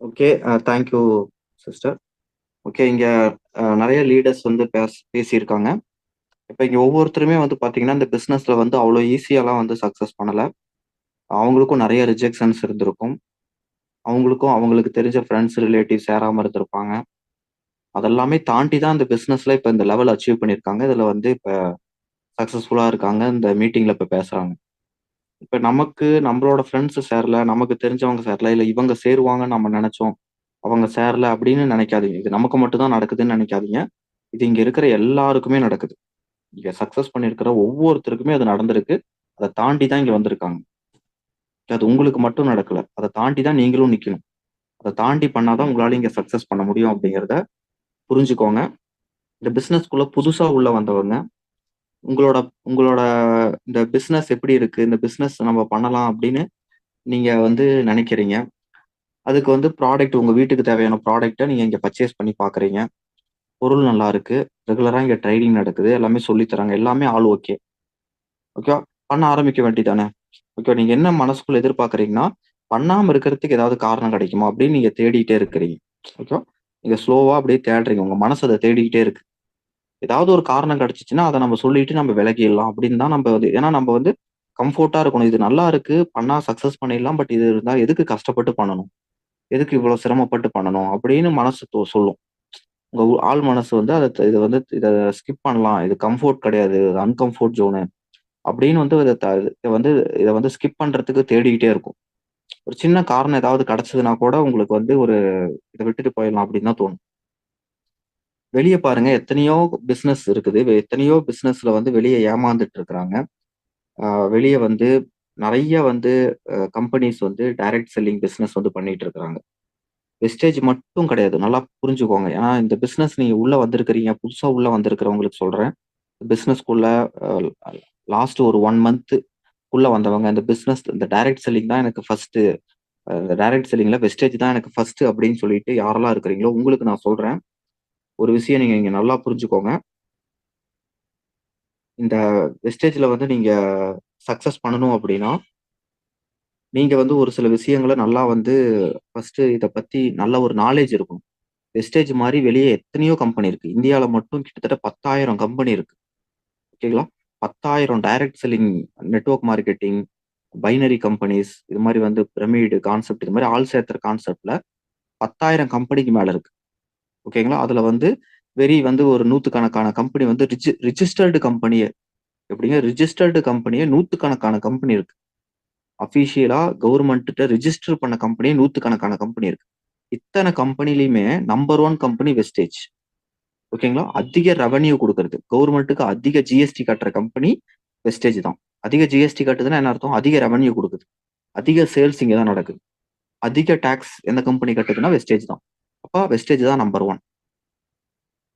Okay. Thank you sister. Okay. இங்க நெறைய leaders வந்து பேசியிருக்காங்க. இப்ப இங்க ஒவ்வொருத்தருமே வந்து பார்த்தீங்கன்னா, இந்த பிசினஸ்ல வந்து அவ்வளோ ஈஸியாலாம் வந்து சக்சஸ் பண்ணல. அவங்களுக்கும் நெறைய ரிஜெக்ஷன்ஸ் இருந்திருக்கும். அவங்களுக்கும் அவங்களுக்கு தெரிஞ்ச ஃப்ரெண்ட்ஸ், ரிலேட்டிவ்ஸ் சேராம இருந்திருப்பாங்க. அதெல்லாமே தாண்டி தான் இந்த பிசினஸ்ல இப்ப இந்த லெவல் அச்சீவ் பண்ணியிருக்காங்க. இதுல வந்து இப்ப சக்சஸ்ஃபுல்லா இருக்காங்க. இந்த மீட்டிங்ல இப்ப பேசுறாங்க. இப்ப நமக்கு நம்மளோட ஃப்ரெண்ட்ஸ் சேரல, நமக்கு தெரிஞ்சவங்க சேரல, இல்ல இவங்க சேருவாங்கன்னு நம்ம நெனச்சோம். அவங்க சேரல அப்படின்னு நெனைக்காதீங்க. இது நமக்கு மட்டும் தான் நடக்குதுன்னு நெனைக்காதீங்க. இது இங்க இருக்கிற எல்லாருக்குமே நடக்குது. இங்க சக்சஸ் பண்ணியிருக்கிற ஒவ்வொருத்தருக்குமே அது நடந்திருக்கு. அத தாண்டி தான் இங்க வந்திருக்காங்க. அது உங்களுக்கு மட்டும் நடக்கல. அத தாண்டி தான் நீங்களும் நிக்கணும். அத தாண்டி பண்ணா தான் உங்களால இங்க சக்சஸ் பண்ண முடியும் அப்படிங்கிறத புரிஞ்சுக்கோங்க. இந்த பிசினஸ்க்குள்ள புதுசா உள்ள வந்தவங்க, உங்களோட உங்களோட இந்த பிசினஸ் எப்படி இருக்கு? இந்த பிசினஸ் நம்ம பண்ணலாம் அப்படின்னு நீங்க வந்து நெனைக்கிறீங்க. அதுக்கு வந்து ப்ராடக்ட் உங்க வீட்டுக்கு தேவையான ப்ராடக்ட்ட நீங்க இங்க பர்ச்சேஸ் பண்ணி பார்க்குறீங்க. பொருள் நல்லா இருக்கு. ரெகுலரா இங்க ட்ரைனிங் நடக்குது. எல்லாமே சொல்லி தராங்க. எல்லாமே ஆல் ஓகே. ஓகேவா? பண்ண ஆரம்பிக்க வேண்டியதானே! ஓகே. நீங்க என்ன மனசுக்குள்ள எதிர்பார்க்கிறீங்கன்னா, பண்ணாம இருக்கிறதுக்கு ஏதாவது காரணம் கிடைக்குமா? அப்படின்னு நீங்க தேடிட்டே இருக்கிறீங்க. ஓகேவா? நீங்க ஸ்லோவா அப்படியே தேடுறீங்க. உங்க மனசு அத தேடிக்கிட்டே இருக்கு. ஏதாவது ஒரு காரணம் கிடைச்சுச்சுன்னா, அத நம்ம சொல்லிட்டு நம்ம விலகிடலாம் அப்படின்னு தான் நம்ப வந்து ஏன்னா நம்ப வந்து கம்ஃபோர்ட்டா இருக்கணும். இது நல்லா இருக்கு. பண்ணா சக்சஸ் பண்ணிடலாம். பட் இது இருந்தா எதுக்கு கஷ்டப்பட்டு பண்ணணும்? எதுக்கு இவ்வளோ சிரமப்பட்டு பண்ணணும்? அப்படின்னு மனசு சொல்லும். உங்க ஆழ் மனசு வந்து இத வந்து இத ஸ்கிப் பண்ணலாம். இது கம்ஃபோர்ட் கிடையாது. இது அன்கம்ஃபோர்ட் ஜோனு அப்படின்னு வந்து இத வந்து ஸ்கிப் பண்றதுக்கு தேடிக்கிட்டே இருக்கும். ஒரு சின்ன காரணம் ஏதாவது கிடைச்சதுன்னா கூட உங்களுக்கு வந்து இத விட்டுட்டு போயிடலாம் அப்படின்னு தான் தோணும். வெளிய பாருங்க எத்தனையோ பிசினஸ் இருக்குது. எத்தனையோ பிசினஸ்ல வந்து வெளிய ஏமாந்துட்டு இருக்கிறாங்க. அ வெளிய வந்து நெறைய வந்து கம்பெனிஸ் வந்து டைரக்ட் செல்லிங் பிசினஸ் வந்து பண்ணிட்டு இருக்கிறாங்க. வெஸ்டேஜ் மட்டும் கிடையாது. நல்லா புரிஞ்சுக்கோங்க. ஏன்னா இந்த பிசினஸ் நீங்க உள்ள வந்திருக்கிறீங்க. புதுசா உள்ள வந்திருக்கிறவங்களுக்கு சொல்றேன். பிசினஸ்க்குள்ள அ லாஸ்ட் ஒரு 1 மந்த் உள்ள வந்தவங்க இந்த பிசினஸ் இந்த டைரக்ட் செல்லிங் தான் எனக்கு ஃபர்ஸ்ட்டு. இந்த டைரக்ட் செல்லிங்ல வெஸ்டேஜ் தான் எனக்கு ஃபர்ஸ்ட்டு அப்படின்னு சொல்லிட்டு யாரெல்லாம் இருக்கிறீங்களோ, உங்களுக்கு நான் சொல்றேன். ஒரு விஷயம் நீங்க இங்க நல்லா புரிஞ்சுக்கோங்க. இந்த வெஸ்டேஜ்ல வந்து நீங்க சக்சஸ் பண்ணணும் அப்படின்னா, நீங்க வந்து ஒரு சில விஷயங்கள நல்லா வந்து ஃபர்ஸ்ட்டு இத பத்தி நல்ல ஒரு நாலேட்ஜ் இருக்கணும். வெஸ்டேஜ் மாரி வெளிய எத்தனையோ கம்பெனி இருக்கு. இந்தியால மட்டும் கிட்டத்தட்ட 10,000 கம்பெனி இருக்கு. ஓகேங்களா? 10,000 direct selling network marketing, binary companies இது மாரி வந்து பிரமிடு கான்செப்ட் இது மாரி ஆள் சேர்த்துற கான்செப்ட்ல 10,000 கம்பெனிக்கு மேல இருக்கு. ஓகேங்களா? அதுல வந்து வந்து ஒரு நூத்துக்கணக்கான கம்பெனி வந்து ரிஜிஸ்டர்டு கம்பெனியே எப்படிங்க ரிஜிஸ்டர்டு கம்பெனியே நூத்துக்கணக்கான கம்பெனி இருக்கு. அஃபிஷியலா கவர்ன்மென்ட்ட்ட ரிஜிஸ்டர் பண்ண கம்பெனியே நூத்துக்கணக்கான கம்பெனி இருக்கு. இத்தன கம்பெனிலயுமே நம்பர் 1 கம்பெனி வெஸ்டேஜ். ஓகேங்களா? அதிக ரெவன்யூ குடுக்குறது. கவர்ன்மென்ட்க்கு அதிக ஜிஎஸ்டி கட்டுற கம்பெனி வெஸ்டேஜ் தான். அதிக ஜிஎஸ்டி கட்டுதுன்னா என்ன அர்த்தம்? அதிக ரெவன்யூ குடுக்குது. அதிக சேல்ஸ் இங்க தான் நடக்குது. அதிக டாக்ஸ் எந்த கம்பெனி கட்டுதுன்னா வெஸ்டேஜ் தான். அப்ப வெஸ்டேஜ் தான் நம்பர் 1.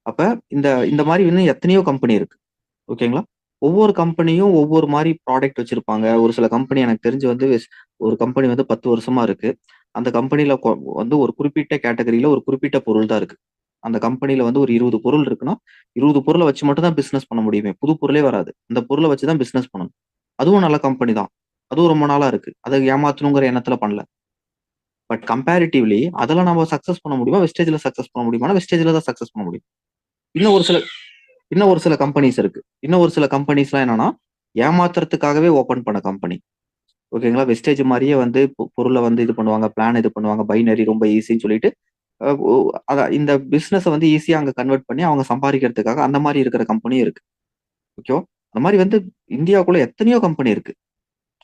அப்ப இந்த இந்த மாரி இன்னும் எத்தனையோ கம்பெனி இருக்கு. ஓகேங்களா? ஒவ்வொரு கம்பெனியும் ஒவ்வொரு மாரி ப்ராடக்ட் வச்சிருப்பாங்க. ஒரு சில கம்பெனி எனக்கு தெரிஞ்சு வந்து ஒரு கம்பெனி வந்து 10 வருஷமா இருக்கு. அந்த கம்பெனில வந்து ஒரு குறிப்பிட்ட கேட்டகரில ஒரு குறிப்பிட்ட பொருள் தான் இருக்கு. அந்த கம்பெனில வந்து ஒரு 20 பொருள் இருக்குன்னா, 20 பொருள வச்சு மட்டும் தான் பிசினஸ் பண்ண முடியுமே. புது பொருளே வராது. அந்த பொருள வச்சு தான் பிசினஸ் பண்ணணும். அதுவும் நல்ல கம்பெனி தான். அதுவும் ரொம்ப நாளா இருக்கு. அத ஏமாத்தணுங்கிற எண்ணத்துல பண்ணல. பட் கம்பேரிட்டிவ்லி அதுல நம்ம சக்சஸ் பண்ண முடியுமா? வெஸ்டேஜ்ல சக்சஸ் பண்ண முடியுமானா, வெஸ்டேஜ்ல தான் சக்சஸ் பண்ண முடியும். இன்னும் ஒரு சில இன்னும் ஒரு சில கம்பெனிஸ் இருக்கு. இன்னும் ஒரு சில கம்பெனிஸ்லாம் என்னன்னா, ஏமாத்துறதுக்காகவே ஓப்பன் பண்ண கம்பெனி. ஓகேங்களா? வெஸ்டேஜ் மாரியே வந்து பொருள வந்து இது பண்ணுவாங்க. பிளான் இது பண்ணுவாங்க. பைனரி ரொம்ப ஈஸின்னு சொல்லிட்டு, அ ஒ அதான் இந்த பிசினஸ வந்து ஈஸியா அங்க கன்வெர்ட் பண்ணி அவங்க சம்பாரிக்கிறதுக்காக அந்த மாரி இருக்கிற கம்பெனியும் இருக்கு. ஓகேவா? அந்த மாரி வந்து இந்தியாக்குள்ள எத்தனையோ கம்பெனி இருக்கு.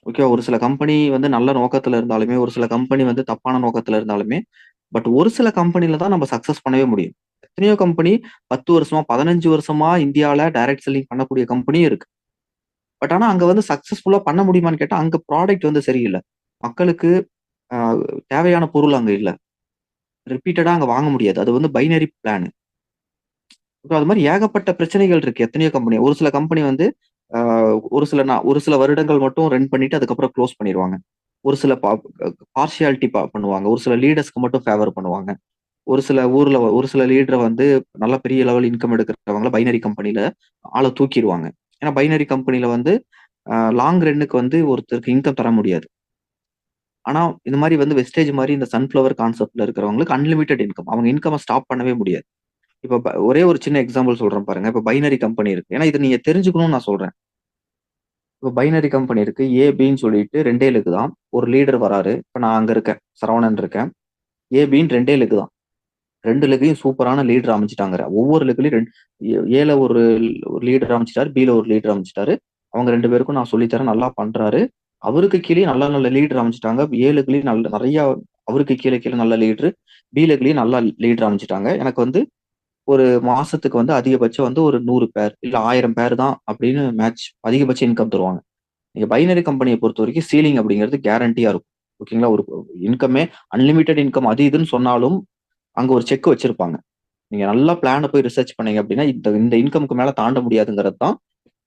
ஓகேவா? ஒரு சில கம்பெனி வந்து நல்ல நோக்கத்துல இருந்தாலுமே, ஒரு சில கம்பெனி வந்து தப்பான நோக்கத்துல இருந்தாலுமே, பட் ஒரு சில கம்பெனில தான் நம்ம சக்சஸ் பண்ணவே முடியும். எத்தனையோ கம்பெனி 10 வருஷமா, 15 வருஷமா இந்தியால டைரக்ட் செல்லிங் பண்ணக்கூடிய கம்பெனியும் இருக்கு. பட் ஆனா அங்க வந்து சக்சஸ்ஃபுல்லா பண்ண முடியுமான்னு கேட்டா, அங்க ப்ராடக்ட் வந்து சரியில்ல. மக்களுக்கு அ தேவையான பொருள் அங்க இல்ல. ரிப்பீட்டடா அங்க வாங்க முடியாது. அது வந்து பைனரி பிளான். அது மாரி ஏகப்பட்ட பிரச்சனைகள் இருக்கு. எத்தனையோ கம்பெனி. ஒரு சில கம்பெனி வந்து அ ஒரு சில வருடங்கள் மட்டும் ரன் பண்ணிட்டு அதுக்கப்புறம் குளோஸ் பண்ணிருவாங்க. ஒரு சில பார்ஷியாலிட்டி பண்ணுவாங்க. ஒரு சில லீடர்ஸ்க்கு மட்டும் ஃபேவர் பண்ணுவாங்க. ஒரு சில ஊர்ல ஒரு சில லீடர வந்து நல்ல பெரிய லெவல் இன்கம் எடுக்கிறவங்கள பைனரி கம்பெனில ஆள தூக்கிருவாங்க. ஏன்னா பைனரி கம்பெனில வந்து லாங் ரன்னுக்கு வந்து ஒருத்தருக்கு இன்கம் தர முடியாது. ஆனா இந்த மாதிரி வந்து வெஸ்டேஜ் மாதிரி இந்த சன்ஃபிளவர் கான்செப்ட்ல இருக்கிறவங்களுக்கு அன்லிமிட்டெட் இன்கம். அவங்க இன்கம் ஸ்டாப் பண்ணவே முடியாது. இப்ப ஒரே ஒரு சின்ன எக்ஸாம்பிள் சொல்றேன் பாருங்க. இப்ப பைனரி கம்பெனி இருக்கு. ஏன்னா இத நீங்க தெரிஞ்சுக்கணும்னு நான் சொல்றேன். இப்ப பைனரி கம்பெனி இருக்கு. ஏ, பின்னு சொல்லிட்டு 2 லெக் தான். ஒரு லீடர் வராரு. இப்ப நான் அங்க இருக்கேன். சரவணன் இருக்கேன். ஏ, பின்னு 2 லெக் தான். 2 லெக்கையும் சூப்பரான லீடர் அமைச்சுட்டாங்க. ஒவ்வொரு லெக்லயும் ஏல ஒரு லீடர் அமைச்சுட்டாரு. பில ஒரு லீடர் அமைச்சுட்டாரு. அவங்க 2 பேருக்கும் நான் சொல்லி தரேன். நல்லா பண்றாரு. அவருக்கு கீழயே நல்ல நல்ல லீடர் அமைச்சுட்டாங்க. ஏ லெக்லயும் நெறைய அவருக்கு கீழ நல்ல லீடர். பி லெக்லயும் நல்ல லீடர் அமைச்சுட்டாங்க. எனக்கு வந்து ஒரு மாசத்துக்கு வந்து அதிகபட்சம் வந்து ஒரு 100 பேர் இல்ல 1000 பேர் தான் அப்படின்னு மேட்ச் அதிகபட்ச இன்கம் தருவாங்க. நீங்க பைனரி கம்பெனிய பொறுத்தவரைக்கும் சீலிங் அப்படிங்கிறது கேரண்டியா இருக்கும். ஓகேங்களா? ஒரு இன்கமே அன்லிமிட்டட் இன்கம் அது இதுன்னு சொன்னாலும், அங்க ஒரு செக் வச்சிருப்பாங்க. நீங்க நல்லா பிளான போய் ரிசர்ச் பண்ணீங்க அப்படின்னா, இந்த இந்த இன்கம்க்கு மேல தாண்ட முடியாதுங்கிறது தான்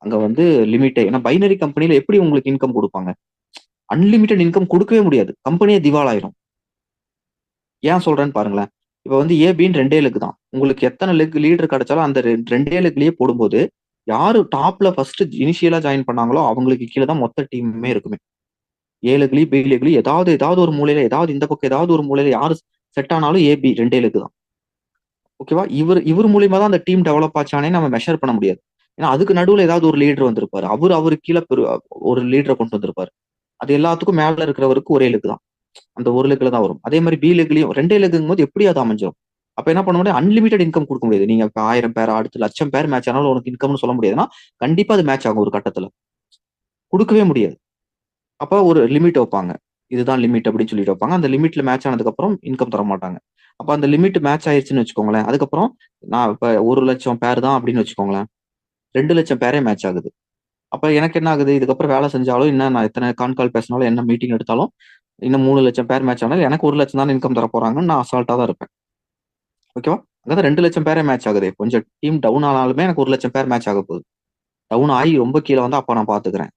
அங்க வந்து லிமிட்டே. ஏன்னா பைனரி கம்பெனில எப்படி உங்களுக்கு இன்கம் குடுப்பாங்க? அன்லிமிட்டட் இன்கம் குடுக்கவே முடியாது. கம்பெனியே திவாலாயிரும். ஏன் சொல்றேன்னு பாருங்களேன். இப்ப வந்து ஏ, பின்னு 2 லெக் தான். உங்களுக்கு எத்தன லெக் லீடர் கிடைச்சாலும் அந்த 2 லெக்லயே போடும்போது, யாரு டாப்ல ஃபர்ஸ்ட் இனிஷியலா ஜாயின் பண்ணாங்களோ, அவங்களுக்கு கீழ தான் மொத்த டீமுமே இருக்குமே. ஏ லெக்லயும், பி லெக்லயும் ஏதாவது ஒரு மூலையில, இந்த பக்கம் ஏதாவது ஒரு மூலையில யாரு செட் ஆனாலும் ஏ, பி 2 லெக் தான். ஓகேவா? இவரு மூலியமா தான் அந்த டீம் டெவலப் ஆச்சான்னே நம்ம மெஷர் பண்ண முடியாது. ஏன்னா அதுக்கு நடுவுல ஏதாவது ஒரு லீடர் வந்திருப்பாரு. அவருக்கு கீழ ஒரு லீடர கொண்டு வந்திருப்பாரு. அது எல்லாத்துக்கும் மேல இருக்கிறவருக்கு ஒரே லெக் தான். அந்த ஒரு லெக்ல தான் வரும். அதே மாரி பி லெக்லயும் 2 லெக்குங்கும்போது எப்படி அது அமைஞ்சிரும்? அப்ப என்ன பண்ண முடியும்? அன்லிமிட்டட் இன்கம் குடுக்க முடியாது. நீங்க இப்ப 1000 பேர் அடுத்து 1,00,000 பேர் மேட்ச் ஆனாலும் உனக்கு இன்கம்னு சொல்ல முடியாதுன்னா, கண்டிப்பா அது மேட்ச் ஆகும் ஒரு கட்டத்துல. குடுக்கவே முடியாது. அப்ப ஒரு லிமிட் வைப்பாங்க. இதுதான் லிமிட் அப்படின்னு சொல்லிட்டு வைப்பாங்க. அந்த லிமிட்ல மேட்ச் ஆனதுக்கப்புறம் இன்கம் தர மாட்டாங்க. அப்ப அந்த லிமிட் மேட்ச் ஆயிருச்சுன்னு வச்சுக்கோங்களேன். அதுக்கப்புறம் நான் இப்ப 1,00,000 பேர் தான் அப்படின்னு வச்சுக்கோங்களேன். 2,00,000 பேரே மேட்ச் ஆகுது. அப்ப எனக்கு என்ன ஆகுது? இதுக்கப்புறம் வேலை செஞ்சாலும், இன்னும் நான் எத்தன கால் பேசினாலும், என்ன மீட்டிங் எடுத்தாலும், இன்னும் 3,00,000 பேர் மேட்ச் ஆனாலும் எனக்கு 1,00,000 தானே இன்கம் தர போறாங்கன்னு நான் அசால்ட்டா தான் இருப்பேன். ஓகேவா? அங்கதான் 2,00,000 பேரே மேட்ச் ஆகுதே. கொஞ்சம் டீம் டவுன் ஆனாலுமே எனக்கு 1,00,000 பேர் மேட்ச் ஆக போகுது. டவுன் ஆகி ரொம்ப கீழ வந்தா அப்ப நான் பாத்துக்கிறேன்.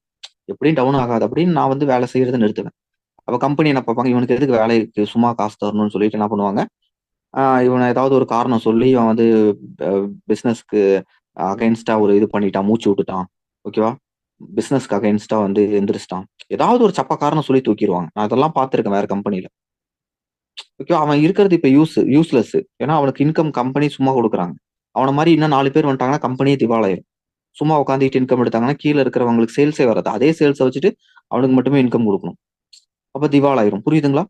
எப்படியும் டவுன் ஆகாது அப்படின்னு நான் வந்து வேலை செய்யறத நிறுத்துவேன். அப்ப கம்பெனி என்ன பார்ப்பாங்க, இவனுக்கு எதுக்கு வேலை இருக்கு? சும்மா காசு தரணும்னு சொல்லிட்டு என்ன பண்ணுவாங்க, இவன ஏதாவது ஒரு காரணம் சொல்லி இவன் வந்து அ பிசினஸ்க்கு அகைன்ஸ்ட்டா ஒரு இது பண்ணிட்டான், மூச்சு விட்டுட்டான். ஓகேவா? பிசினஸ்க்கு அகைன்ஸ்ட்டா வந்து எந்திரிச்சுட்டான். ஏதாவது ஒரு சப்ப காரணம் சொல்லி தூக்கிருவாங்க. நான் இதெல்லாம் பார்த்துருக்கேன் வேற கம்பெனில. ஓகேவா? அவன் இருக்கிறது இப்ப யூஸ்லெஸ். ஏன்னா அவனுக்கு இன்கம் கம்பெனி சும்மா குடுக்குறாங்க. அவன மாரி இன்னும் 4 பேர் வந்துட்டாங்கன்னா கம்பெனியே திவாலாயிரும். சும்மா உட்காந்துக்கிட்டு இன்கம் எடுத்தாங்கன்னா, கீழ இருக்கிறவங்களுக்கு சேல்ஸே வராது. அதே சேல்ஸ வச்சுட்டு அவனுக்கு மட்டுமே இன்கம் குடுக்கணும். அப்ப திவாலாயிரும். புரியுதுங்களா?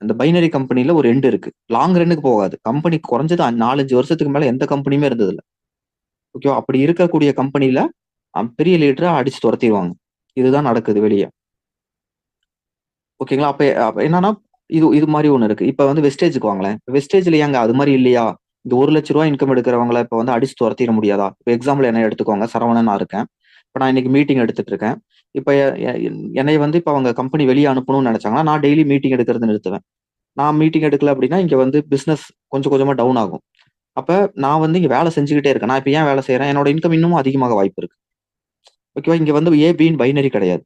அந்த பைனரி கம்பெனில ஒரு எண்ட் இருக்கு. லாங் ரன்னுக்கு போகாது. கம்பெனி குறைஞ்சது 4, 5 வருஷத்துக்கு மேல எந்த கம்பெனியுமே இருந்ததில்ல. ஓகேவா? அப்படி இருக்கக்கூடிய கம்பெனில பெரிய லீடர அடிச்சு தொரத்திருவாங்க. இதுதான் நடக்குது வெளிய. ஓகேங்களா? அப்ப அப்ப என்னன்னா, இது இது மாரி ஒண்ணு இருக்கு. இப்ப வந்து வெஸ்டேஜ்க்கு வாங்களேன். வெஸ்டேஜ்ல ஏங்க அது மாரி இல்லையா? இந்த ரூ. 1,00,000 இன்கம் எடுக்கிறவங்கள இப்ப வந்து அடிச்சு தொரத்திற முடியாதா? இப்ப எக்ஸாம்பிள் என்னைய எடுத்துக்கோங்க. சரவணன் நான் இருக்கேன். இப்ப நான் இன்னைக்கு மீட்டிங் எடுத்துட்டு இருக்கேன். இப்ப எ எ என்னைய வந்து இப்ப அவங்க கம்பெனி வெளிய அனுப்பணும்னு நெனச்சாங்கன்னா, நான் டெய்லி மீட்டிங் எடுக்கிறத நிறுத்துவேன். நான் மீட்டிங் எடுக்கல அப்படின்னா, இங்க வந்து பிசினஸ் கொஞ்சம் கொஞ்சமா டவுன் ஆகும். அப்ப நான் வந்து இங்க வேலை செஞ்சுக்கிட்டே இருக்கேன். நான் இப்ப ஏன் வேலை செய்றேன்? என்னோட இன்கம் இன்னமும் அதிகமாக வாய்ப்பு இருக்கு. ஓகேவா? இங்க வந்து ஏ, பின்னு பைனரி கிடையாது.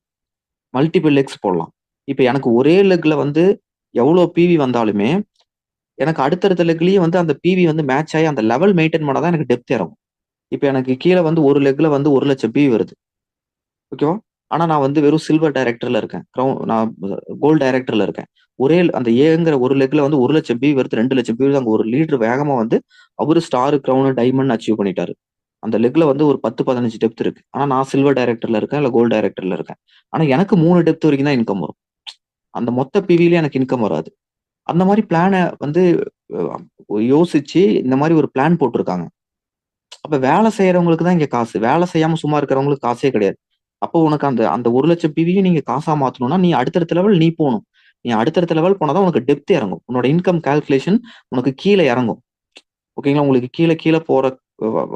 மல்டிபிள் லெக்ஸ் போடலாம். இப்ப எனக்கு ஒரே லெக்ல வந்து எவ்ளோ பிவி வந்தாலுமே, எனக்கு அடுத்தடுத்த லெக்லயும் வந்து அந்த பிவி வந்து மேட்ச் ஆயி அந்த லெவல் மெயின்டெயின் பண்ணா தான் எனக்கு டெப்த் இறங்கும். இப்ப எனக்கு கீழ வந்து ஒரு லெக்ல வந்து 1,00,000 பிவி வருது. ஓகேவா? ஆனா நான் வந்து வெறும் சில்வர் டைரக்டர்ல இருக்கேன். நான் கோல்ட் டைரக்டர்ல இருக்கேன். அந்த ஏங்கிற ஒரு லெக்ல வந்து 1,00,000 பிவி வருது, 2,00,000 பிவி அங்க ஒரு லீடர் வேகமா வந்து அவரு ஸ்டார், கிரவுன், டைமண்ட் அச்சீவ் பண்ணிட்டாரு. அந்த லெக்ல வந்து ஒரு 10, 15 டெப்த் இருக்கு. ஆனா நான் சில்வர் டைரக்டர்ல இருக்கேன், இல்ல கோல்ட் டைரக்டர்ல இருக்கேன். ஆனா எனக்கு 3 டெப்த் வரைக்கும் தான் இன்கம் வரும். அந்த மொத்த பிவிலயும் எனக்கு இன்கம் வராது. அந்த மாரி பிளான வந்து யோசிச்சு இந்த மாரி ஒரு பிளான் போட்டுருக்காங்க. அப்ப வேலை செய்றவங்களுக்கு தான் இங்க காசு. வேலை செய்யாம சும்மா இருக்கிறவங்களுக்கு காசே கிடையாது. அப்போ உனக்கு அந்த அந்த 1,00,000 பிவியும் நீங்க காசா மாத்தணும்னா, நீ அடுத்தடுத்த லெவல் நீ போணும். நீ அடுத்தடுத்த லெவல் போனா தான் உனக்கு டெப்த் இறங்கும். உன்னோட இன்கம் கால்குலேஷன் உனக்கு கீழ இறங்கும். ஓகேங்களா? உங்களுக்கு கீழ போற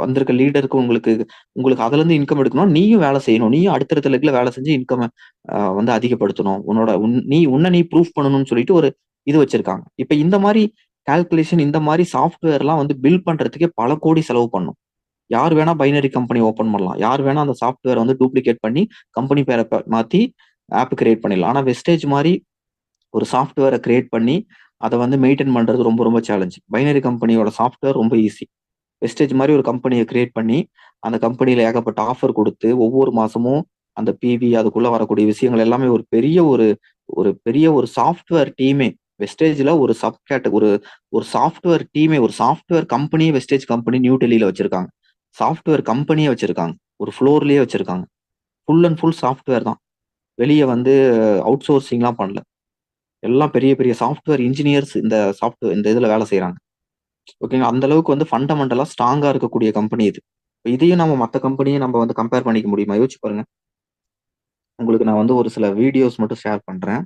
வந்திருக்க லீடருக்கு உங்களுக்கு உங்களுக்கு அதுலருந்து இன்கம் எடுக்கணும். நீயும் வேலை செய்யணும். நீயும் அடுத்தடுத்த லெக்ல வேலை செஞ்சு இன்கம் வந்து அதிகப்படுத்தணும். உன்ன நீ ப்ரூஃப் பண்ணணும்னு சொல்லிட்டு ஒரு இது வச்சிருக்காங்க. இப்ப இந்த மாரி கால்குலேஷன் இந்த மாரி சாஃப்ட்வேர்லாம் வந்து பில்ட் பண்றதுக்கே பல கோடி செலவு பண்ணும். யார் வேணா பைனரி கம்பெனி ஓப்பன் பண்ணலாம். யார் வேணா அந்த சாஃப்ட்வேர வந்து டூப்ளிகேட் பண்ணி கம்பெனி பேர மாத்தி ஆப் கிரியேட் பண்ணிடலாம். ஆனா வெஸ்டேஜ் மாரி ஒரு சாஃப்ட்வேர கிரியேட் பண்ணி அத வந்து மெயின்டெயின் பண்றது ரொம்ப ரொம்ப சேலஞ்ச். பைனரி கம்பெனியோட சாஃப்ட்வேர் ரொம்ப ஈஸி. வெஸ்டேஜ் மாரி ஒரு கம்பெனிய கிரியேட் பண்ணி, அந்த கம்பெனில ஏகப்பட்ட ஆஃபர் குடுத்து, ஒவ்வொரு மாசமும் அந்த பிவி அதுக்குள்ள வரக்கூடிய விஷயங்கள் எல்லாமே ஒரு பெரிய ஒரு ஒரு பெரிய ஒரு சாஃப்ட்வேர் டீமே வெஸ்டேஜ்ல ஒரு சப் கேட் ஒரு ஒரு சாஃப்ட்வேர் டீமே ஒரு சாஃப்ட்வேர் கம்பெனியே வெஸ்டேஜ் கம்பெனி நியூ டெல்லியில வச்சிருக்காங்க. சாஃப்ட்வேர் கம்பெனியே வச்சிருக்காங்க. ஒரு ஃப்ளோர்லயே வச்சிருக்காங்க. ஃபுல் அண்ட் ஃபுல் சாஃப்ட்வேர் தான். வெளிய வந்து அவுட் சோர்சிங்லாம் பண்ணல. எல்லாம் பெரிய பெரிய சாஃப்ட்வேர் இன்ஜினியர்ஸ் இந்த இதுல வேலை செய்றாங்க. ஓகேங்களா. அந்த அளவுக்கு வந்து ஃபண்டமெண்டலா ஸ்ட்ராங்கா இருக்கக்கூடிய கம்பெனி இது. இப்ப இதையும் நம்ம மத்த கம்பெனிய நம்ம வந்து கம்பேர் பண்ணிக்க முடியுமா? யோசிச்சு பாருங்க. உங்களுக்கு நான் வந்து ஒரு சில வீடியோஸ் மட்டும் ஷேர் பண்றேன்.